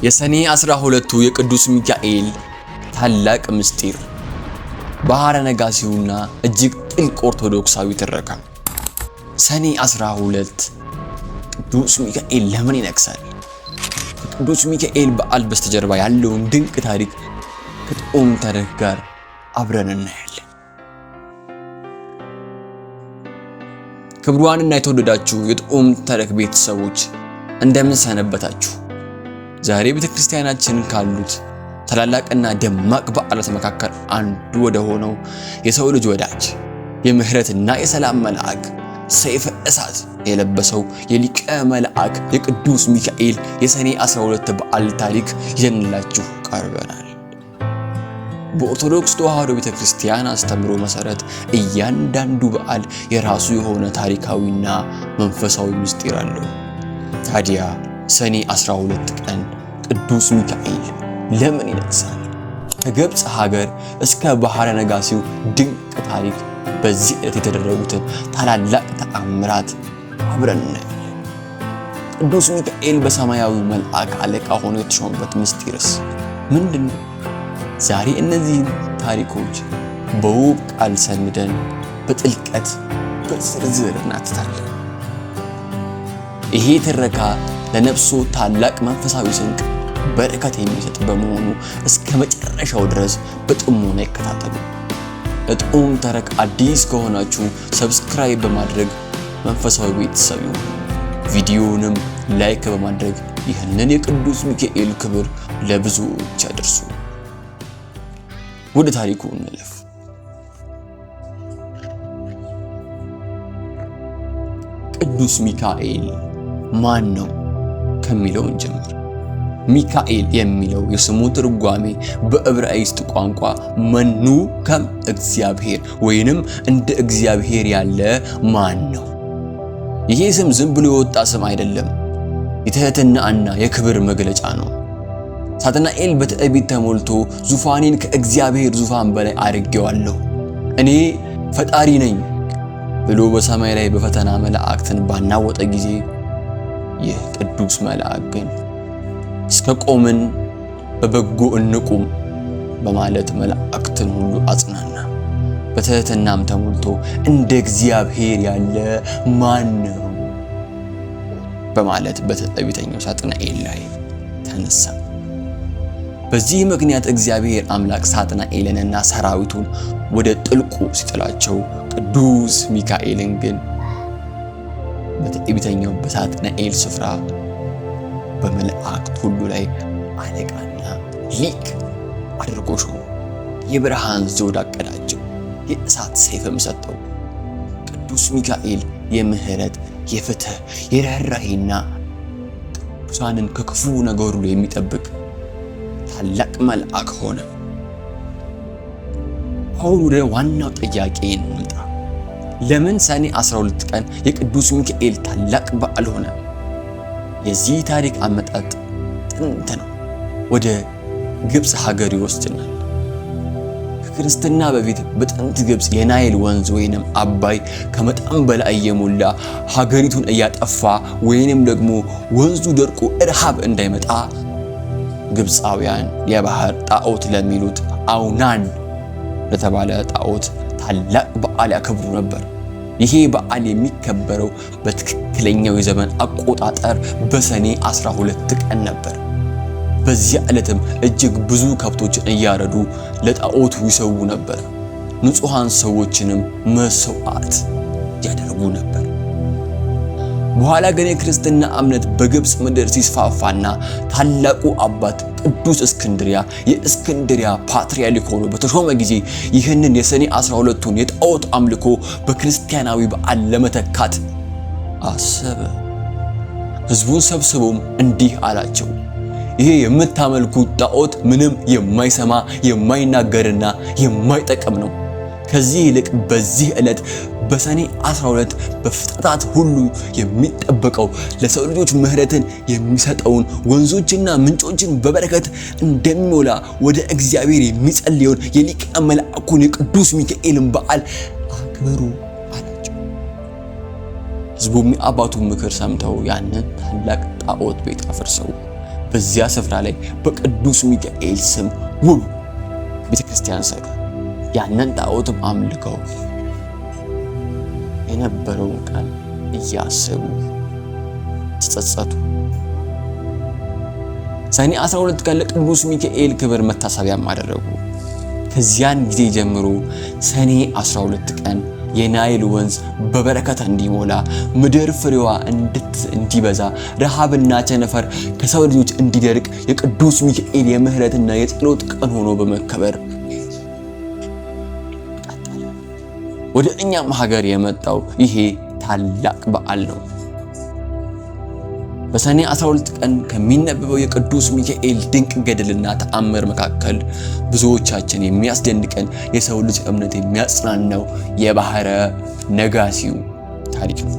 የሰኔ 12ቱ የቅዱስ ሚካኤል ታላቅ ምስጢር ባህረ ነጋሲውና እጅግ ጥልቅ ኦርቶዶክሳዊ ትረካ። ሰኔ 12 ቅዱስ ሚካኤል ለምን ይነግሳል? ከቅዱስ ሚካኤል በዓል በስተጀርባ ያለውን ድንቅ ታሪክ ከጥዑም ታሪክ ጋር አብረን እናያለን። ክቡራንና የተወደዳችሁ የጥዑም ታሪክ ቤተሰቦች እንደምን ሰነበታችሁ? ዛሬ ቤተክርስቲያናችን ካሉት ታላላቅና ደማቅ በዓላት መካከል አንዱ ወደ ሆነው የሰው ልጅ ወዳጅ የምህረትና የሰላም መልአክ ሰይፈ እሳት የለበሰው የሊቀ መልአክ የቅዱስ ሚካኤል የሰኔ 12 በዓል ታሪክ ይዘንላችሁ ቀርበናል። በኦርቶዶክስ ተዋሕዶ ቤተክርስቲያን አስተምሮ መሰረት እያንዳንዱ በዓል የራሱ የሆነ ታሪካዊና መንፈሳዊ ምስጢር አለው። ታዲያ ሰኔ 12 ቀን ቅዱስ ሚካኤል ለምን ይነግሳል? ከግብፅ ሀገር እስከ ባህረ ነጋሲው ድንቅ ታሪክ በዚህ ዕለት የተደረጉትን ታላላቅ ተአምራት አብረን እናያለን። ቅዱስ ሚካኤል በሰማያዊ መልአክ አለቃ ሆኖ የተሾመበት ምስጢርስ ምንድነው? ዛሬ እነዚህን ታሪኮች በውብ ቃል ሰንደን በጥልቀት በዝርዝር እናትታለን። ይሄ ትረካ ለነፍሱ ታላቅ መንፈሳዊ ስንቅ በረከት የሚሰጥ በመሆኑ እስከ መጨረሻው ድረስ በጥሞና ይከታተሉ። ለጥዑም ታሪክ አዲስ ከሆናችሁ ሰብስክራይብ በማድረግ መንፈሳዊ ቤተሰብ ይሁኑ። ቪዲዮውንም ላይክ በማድረግ ይህንን የቅዱስ ሚካኤል ክብር ለብዙዎች ያድርሱ። ወደ ታሪኩ እንለፍ። ቅዱስ ሚካኤል ማን ነው ከሚለው እንጀምር። ሚካኤል የሚለው የስሙ ትርጓሜ በዕብራይስጥ ቋንቋ መኑ ከም እግዚአብሔር ወይንም እንደ እግዚአብሔር ያለ ማን ነው። ይሄ ስም ዝም ብሎ የወጣ ስም አይደለም፣ የትህትናና የክብር መግለጫ ነው። ሳጥናኤል በትዕቢት ተሞልቶ ዙፋኔን ከእግዚአብሔር ዙፋን በላይ አድርጌዋለሁ፣ እኔ ፈጣሪ ነኝ ብሎ በሰማይ ላይ በፈተና መላእክትን ባናወጠ ጊዜ ይህ ቅዱስ መልአክ ግን እስከ ቆምን በበጎ እንቁም በማለት መላእክትን ሁሉ አጽናና። በትህትናም ተሞልቶ እንደ እግዚአብሔር ያለ ማን ነው በማለት በትዕቢተኛው ሳጥናኤል ላይ ተነሳ። በዚህ ምክንያት እግዚአብሔር አምላክ ሳጥናኤልንና ሰራዊቱን ወደ ጥልቁ ሲጥላቸው፣ ቅዱስ ሚካኤልን ግን በትዕቢተኛው በሳጥናኤል ስፍራ በመላእክት ሁሉ ላይ አለቃና ሊቅ አድርጎ ሾመ። የብርሃን ዘውድ አቀዳጀው፣ የእሳት ሰይፍም ሰጠው። ቅዱስ ሚካኤል የምህረት፣ የፍትህ፣ የርኅራኄና ቅዱሳንን ከክፉ ነገር ሁሉ የሚጠብቅ ታላቅ መልአክ ሆነ። አሁን ወደ ዋናው ጥያቄ እንምጣ። ለምን ሰኔ 12 ቀን የቅዱስ ሚካኤል ታላቅ በዓል ሆነ? የዚህ ታሪክ አመጣጥ ጥንት ነው። ወደ ግብፅ ሀገር ይወስድናል። ከክርስትና በፊት በጥንት ግብፅ የናይል ወንዝ ወይንም አባይ ከመጠን በላይ እየሞላ ሀገሪቱን እያጠፋ ወይንም ደግሞ ወንዙ ደርቆ ረሃብ እንዳይመጣ ግብፃውያን የባህር ጣዖት ለሚሉት አውናን ለተባለ ጣዖት ታላቅ በዓል ያከብሩ ነበር። ይሄ በዓል የሚከበረው በትክክለኛው የዘመን አቆጣጠር በሰኔ 12 ቀን ነበር። በዚያ ዕለትም እጅግ ብዙ ከብቶችን እያረዱ ለጣዖቱ ይሰዉ ነበር። ንጹሃን ሰዎችንም መስዋዕት ያደርጉ ነበር። በኋላ ግን የክርስትና እምነት በግብፅ ምድር ሲስፋፋና ታላቁ አባት ቅዱስ እስክንድሪያ የእስክንድሪያ ፓትርያርክ ሆኖ በተሾመ ጊዜ ይህንን የሰኔ 12ቱን የጣዖት አምልኮ በክርስቲያናዊ በዓል ለመተካት አሰበ። ሕዝቡን ሰብስቦም እንዲህ አላቸው፣ ይሄ የምታመልኩት ጣዖት ምንም የማይሰማ የማይናገርና የማይጠቅም ነው። ከዚህ ይልቅ በዚህ ዕለት በሰኔ 12 በፍጥረታት ሁሉ የሚጠበቀው ለሰው ልጆች ምህረትን የሚሰጠውን ወንዞችና ምንጮችን በበረከት እንደሚሞላ ወደ እግዚአብሔር የሚጸልየውን የሊቀ መልአኩን የቅዱስ ሚካኤልን በዓል አክብሩ አላቸው። ሕዝቡም የአባቱን ምክር ሰምተው ያንን ታላቅ ጣዖት ቤት አፈርሰው በዚያ ስፍራ ላይ በቅዱስ ሚካኤል ስም ውብ ቤተክርስቲያን ሰሩ። ያንን ጣዖትም አምልከው የነበረውን ቃል እያሰቡ ተጸጸቱ። ሰኔ 12 ቀን ለቅዱስ ሚካኤል ክብር መታሰቢያም አደረጉ። ከዚያን ጊዜ ጀምሮ ሰኔ 12 ቀን የናይል ወንዝ በበረከት እንዲሞላ፣ ምድር ፍሬዋ እንዲበዛ፣ ረሃብና ቸነፈር ከሰው ልጆች እንዲደርቅ የቅዱስ ሚካኤል የምህረትና የጸሎት ቀን ሆኖ በመከበር ወደ እኛም ሀገር የመጣው ይሄ ታላቅ በዓል ነው። በሰኔ 12 ቀን ከሚነበበው የቅዱስ ሚካኤል ድንቅ ገድልና ተአምር መካከል ብዙዎቻችን የሚያስደንቀን የሰው ልጅ እምነት የሚያጽናናው የባህረ ነጋሲው ታሪክ ነው።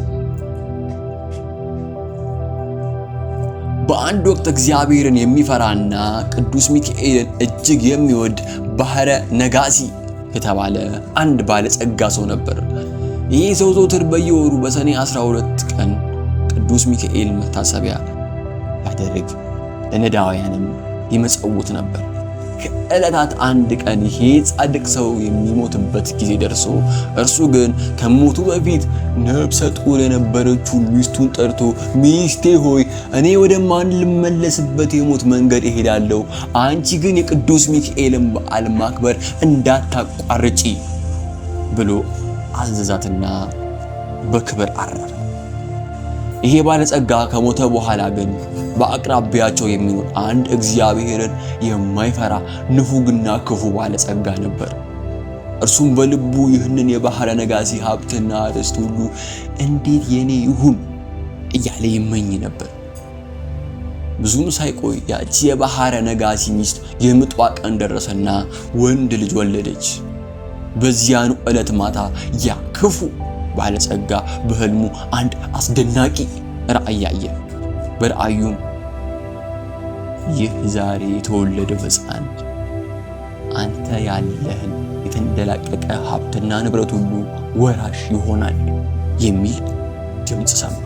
በአንድ ወቅት እግዚአብሔርን የሚፈራና ቅዱስ ሚካኤልን እጅግ የሚወድ ባህረ ነጋሲ የተባለ አንድ ባለጸጋ ሰው ነበር። ይህ ሰው ዘወትር በየወሩ በሰኔ 12 ቀን ቅዱስ ሚካኤል መታሰቢያ ያደርግ፣ ለነዳውያንም ይመጸውት ነበር። ከዕለታት አንድ ቀን ይሄ ጻድቅ ሰው የሚሞትበት ጊዜ ደርሶ እርሱ ግን ከሞቱ በፊት ነፍሰ ጡር የነበረችውን ሚስቱን ጠርቶ ሚስቴ ሆይ እኔ ወደማልመለስበት የሞት መንገድ እሄዳለሁ፣ አንቺ ግን የቅዱስ ሚካኤልን በዓል ማክበር እንዳታቋርጪ ብሎ አዘዛትና በክብር አረፈ። ይሄ ባለጸጋ ከሞተ በኋላ ግን በአቅራቢያቸው የሚኖር አንድ እግዚአብሔርን የማይፈራ ንፉግና ክፉ ባለጸጋ ነበር። እርሱም በልቡ ይህንን የባህረ ነጋሲ ሀብትና ርስት ሁሉ እንዴት የኔ ይሁን እያለ ይመኝ ነበር። ብዙም ሳይቆይ ያቺ የባህረ ነጋሲ ሚስት የምጧ ቀን ደረሰና ወንድ ልጅ ወለደች። በዚያኑ ዕለት ማታ ያ ክፉ ባለጸጋ በህልሙ አንድ አስደናቂ ራእይ አየ። በራእዩም ይህ ዛሬ የተወለደው ሕፃን አንተ ያለህን የተንደላቀቀ ሀብትና ንብረት ሁሉ ወራሽ ይሆናል የሚል ድምፅ ሰማ።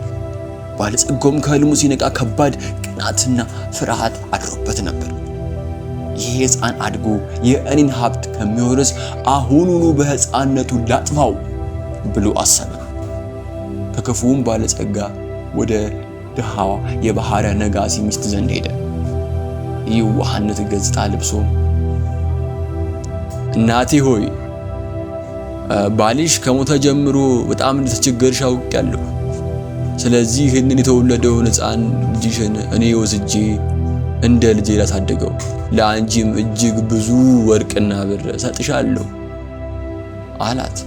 ባለጸጋውም ከህልሙ ሲነቃ ከባድ ቅናትና ፍርሃት አድሮበት ነበር። ይህ ሕፃን አድጎ የእኔን ሀብት ከሚወርስ አሁኑኑ በሕፃንነቱ ላጥፋው ብሎ አሰበ። ከክፉም ባለጸጋ ወደ ድሃዋ የባህረ ነጋሲ ሚስት ዘንድ ሄደ። የዋህነት ገጽታ ለብሶ እናቴ ሆይ ባልሽ ከሞተ ጀምሮ በጣም እንደተቸገርሽ አውቃለሁ። ስለዚህ ይህንን የተወለደውን ሕፃን ልጅሽን እኔ ወስጄ እንደ ልጄ ላሳደገው፣ ለአንቺም እጅግ ብዙ ወርቅና ብር ሰጥሻለሁ አላት።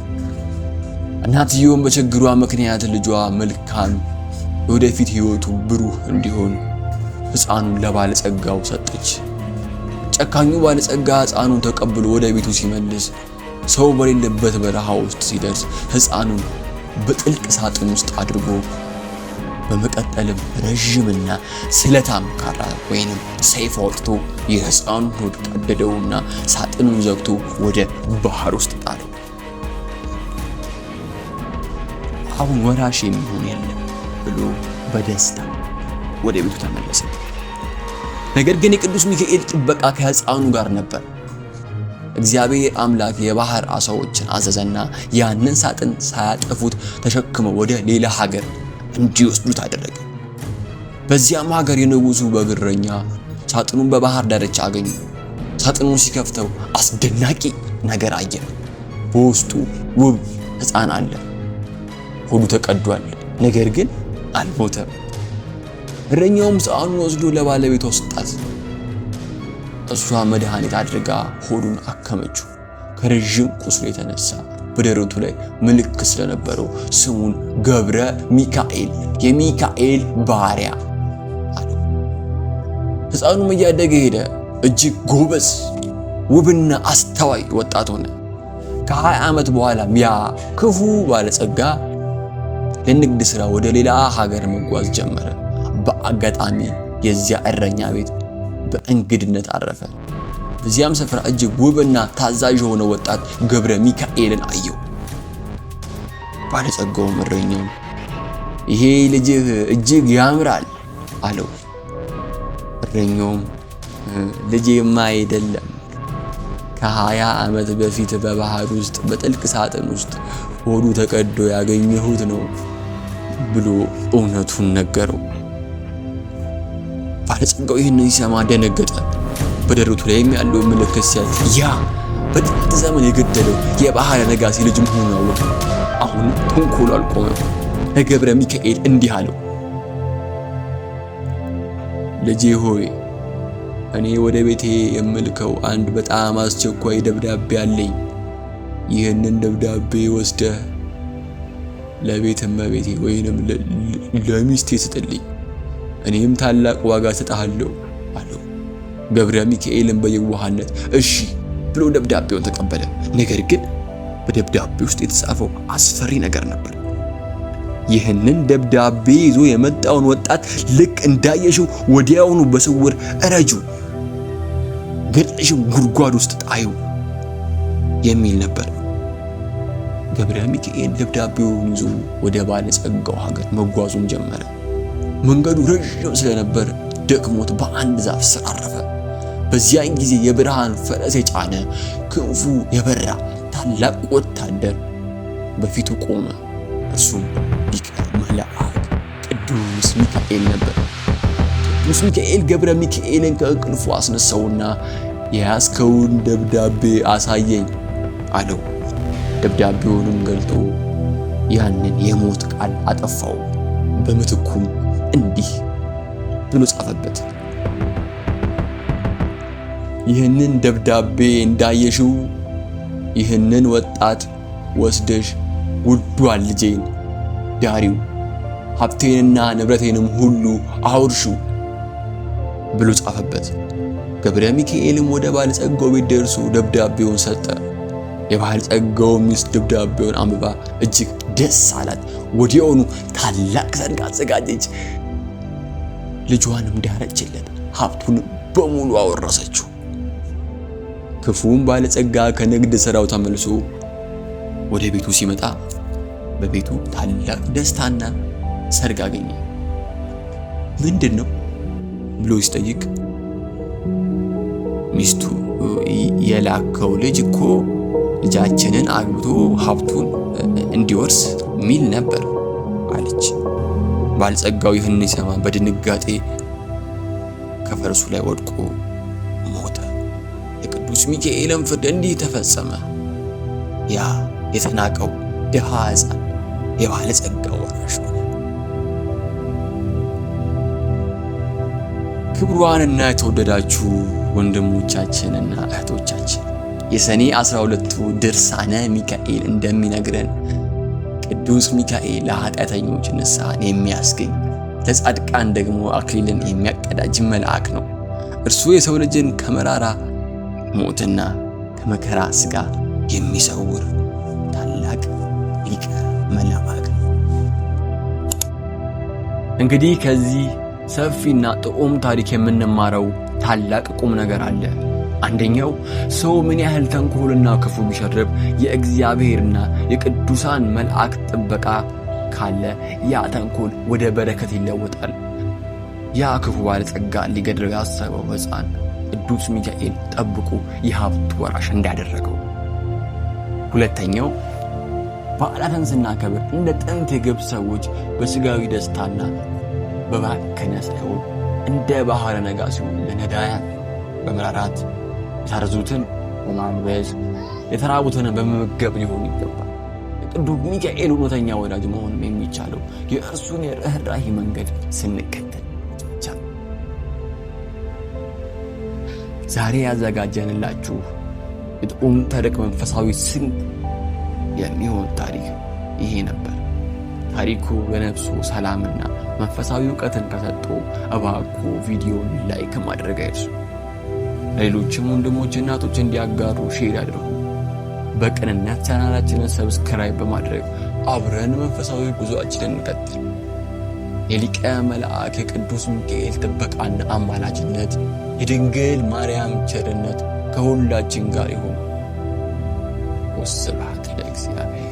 እናትየውም በችግሯ ምክንያት ልጇ መልካም ወደፊት ህይወቱ ብሩህ እንዲሆን ሕፃኑን ለባለጸጋው ሰጠች። ጨካኙ ባለጸጋ ሕፃኑን ተቀብሎ ወደ ቤቱ ሲመልስ ሰው በሌለበት በረሃ ውስጥ ሲደርስ ሕፃኑን በጥልቅ ሳጥን ውስጥ አድርጎ በመቀጠልም ረዥምና ስለታም ካራ ወይንም ሰይፍ አውጥቶ የሕፃኑን ሆድ ቀደደውና ሳጥኑን ዘግቶ ወደ ባህር ውስጥ ጣለው። አሁን ወራሽ የሚሆን የለም ብሎ በደስታ ወደ ቤቱ ተመለሰ። ነገር ግን የቅዱስ ሚካኤል ጥበቃ ከሕፃኑ ጋር ነበር። እግዚአብሔር አምላክ የባህር ዓሣዎችን አዘዘና ያንን ሳጥን ሳያጠፉት ተሸክመው ወደ ሌላ ሀገር እንዲወስዱት አደረገ። በዚያም ሀገር የንጉሱ በግረኛ ሳጥኑን በባህር ዳርቻ አገኙ። ሳጥኑን ሲከፍተው አስደናቂ ነገር አየ። በውስጡ ውብ ሕፃን አለ። ሆዱ ተቀዷል፣ ነገር ግን አልሞተም። እረኛውም ሕፃኑን ወስዶ ለባለቤቷ ሰጣት። እሷ መድኃኒት አድርጋ ሆዱን አከመችው። ከረዥም ቁስሉ የተነሳ በደረቱ ላይ ምልክት ስለነበረው ስሙን ገብረ ሚካኤል የሚካኤል ባሪያ አለው። ሕፃኑም እያደገ ሄደ። እጅግ ጎበዝ ውብና አስተዋይ ወጣት ሆነ። ከ20 ዓመት በኋላ ያ ክፉ ባለጸጋ ለንግድ ሥራ ወደ ሌላ ሀገር መጓዝ ጀመረ። በአጋጣሚ የዚያ እረኛ ቤት በእንግድነት አረፈ። በዚያም ስፍራ እጅግ ውብና ታዛዥ የሆነ ወጣት ገብረ ሚካኤልን አየው። ባለጸጋውም እረኛው ይሄ ልጅህ እጅግ ያምራል አለው። እረኛውም ልጄማ አይደለም ከ20 ዓመት በፊት በባህር ውስጥ በጥልቅ ሳጥን ውስጥ ሆዱ ተቀዶ ያገኘሁት ነው ብሎ እውነቱን ነገረው። ባለጸጋው ይህንን ሲሰማ ደነገጠ። በደረቱ ላይም ያለው ምልክት ሲያይ ያ በጥንት ዘመን የገደለው የባህረ ነጋሲ ልጅ መሆኑን አወቀ። አሁን ተንኮሉ አልቆመም። ለገብረ ሚካኤል እንዲህ አለው፣ ልጄ ሆይ እኔ ወደ ቤቴ የምልከው አንድ በጣም አስቸኳይ ደብዳቤ አለኝ። ይህንን ደብዳቤ ወስደህ ለቤተ እመቤቴ ወይንም ለሚስቴ ስጥልኝ፣ እኔም ታላቅ ዋጋ እሰጥሃለሁ አለው። ገብረ ሚካኤልን በየዋህነት እሺ ብሎ ደብዳቤውን ተቀበለ። ነገር ግን በደብዳቤ ውስጥ የተጻፈው አስፈሪ ነገር ነበር። ይህንን ደብዳቤ ይዞ የመጣውን ወጣት ልክ እንዳየሽው ወዲያውኑ በስውር እረጁ፣ ገድለሽም ጉድጓድ ውስጥ ጣዩ የሚል ነበር። ገብረ ሚካኤል ደብዳቤውን ይዞ ወደ ባለጸጋው ሀገር መጓዙን ጀመረ። መንገዱ ረዥም ስለነበር ደክሞት በአንድ ዛፍ ስር አረፈ። በዚያን ጊዜ የብርሃን ፈረስ የጫነ ክንፉ የበራ ታላቅ ወታደር በፊቱ ቆመ። እርሱም ሊቀ መላእክት ቅዱስ ሚካኤል ነበር። ቅዱስ ሚካኤል ገብረ ሚካኤልን ከእንቅልፉ አስነሳውና የያዝከውን ደብዳቤ አሳየኝ አለው። ደብዳቤውንም ገልጦ ያንን የሞት ቃል አጠፋው። በምትኩም እንዲህ ብሎ ጻፈበት፣ ይህንን ደብዳቤ እንዳየሽው ይህንን ወጣት ወስደሽ ውዷን ልጄን ዳሪው፣ ሀብቴንና ንብረቴንም ሁሉ አውርሺው ብሎ ጻፈበት። ገብረ ሚካኤልም ወደ ባለጸጋው ቤት ደርሶ ደብዳቤውን ሰጠ። የባለጸጋው ሚስት ደብዳቤውን አንብባ እጅግ ደስ አላት። ወዲያውኑ ታላቅ ሰርግ አዘጋጀች። ልጇንም ዳረችለት፣ ሀብቱንም በሙሉ አወረሰችው። ክፉም ባለጸጋ ከንግድ ሥራው ተመልሶ ወደ ቤቱ ሲመጣ በቤቱ ታላቅ ደስታና ሰርግ አገኘ። ምንድን ነው ብሎ ሲጠይቅ ሚስቱ የላከው ልጅ እኮ ልጃችንን አግብቶ ሀብቱን እንዲወርስ ሚል ነበር አለች። ባለጸጋው ይህን ሲሰማ በድንጋጤ ከፈረሱ ላይ ወድቆ ሞተ። የቅዱስ ሚካኤልም ፍርድ እንዲህ ተፈጸመ። ያ የተናቀው ድሃ ሕፃን የባለጸጋው ወራሽ ሆነ። ክቡራንና የተወደዳችሁ ወንድሞቻችንና እህቶቻችን የሰኔ 12ቱ ድርሳነ ሚካኤል እንደሚነግረን ቅዱስ ሚካኤል ለኃጢአተኞች ንስሐን የሚያስገኝ ለጻድቃን ደግሞ አክሊልን የሚያቀዳጅ መልአክ ነው። እርሱ የሰው ልጅን ከመራራ ሞትና ከመከራ ሥጋ የሚሰውር ታላቅ ሊቀ መላእክት ነው። እንግዲህ ከዚህ ሰፊና ጥዑም ታሪክ የምንማረው ታላቅ ቁም ነገር አለ። አንደኛው ሰው ምን ያህል ተንኮልና ክፉ ቢሸርብ የእግዚአብሔርና የቅዱሳን መላእክት ጥበቃ ካለ ያ ተንኮል ወደ በረከት ይለወጣል። ያ ክፉ ባለጸጋ ሊገድለው ያሰበው ሕፃን ቅዱስ ሚካኤል ጠብቆ የሀብቱ ወራሽ እንዳደረገው። ሁለተኛው በዓላትን ስናከብር እንደ ጥንት የግብፅ ሰዎች በሥጋዊ ደስታና በባከነ ሳይሆን እንደ ባህረ ነጋሲው ለነዳያን በመራራት የታረዙትን በማንበስ የተራቡትን በመመገብ ሊሆን ይገባል። የቅዱስ ሚካኤል እውነተኛ ወዳጅ መሆን የሚቻለው የእርሱን የርኅራኄ መንገድ ስንከተል ብቻ። ዛሬ ያዘጋጀንላችሁ የጥዑም ታሪክ መንፈሳዊ ስንቅ የሚሆን ታሪክ ይሄ ነበር። ታሪኩ ለነፍሱ ሰላምና መንፈሳዊ ዕውቀትን ከሰጠው እባክዎ ቪዲዮውን ላይክ ማድረግ አይርሱ። ሌሎችም ወንድሞች እናቶች እንዲያጋሩ ሼር ያድርጉ። በቅንነት ቻናላችንን ሰብስክራይብ በማድረግ አብረን መንፈሳዊ ጉዞአችንን እንቀጥል። የሊቀ መልአክ የቅዱስ ሚካኤል ጥበቃና አማላጅነት፣ የድንግል ማርያም ቸርነት ከሁላችን ጋር ይሁን። ወስብሐት ለእግዚአብሔር።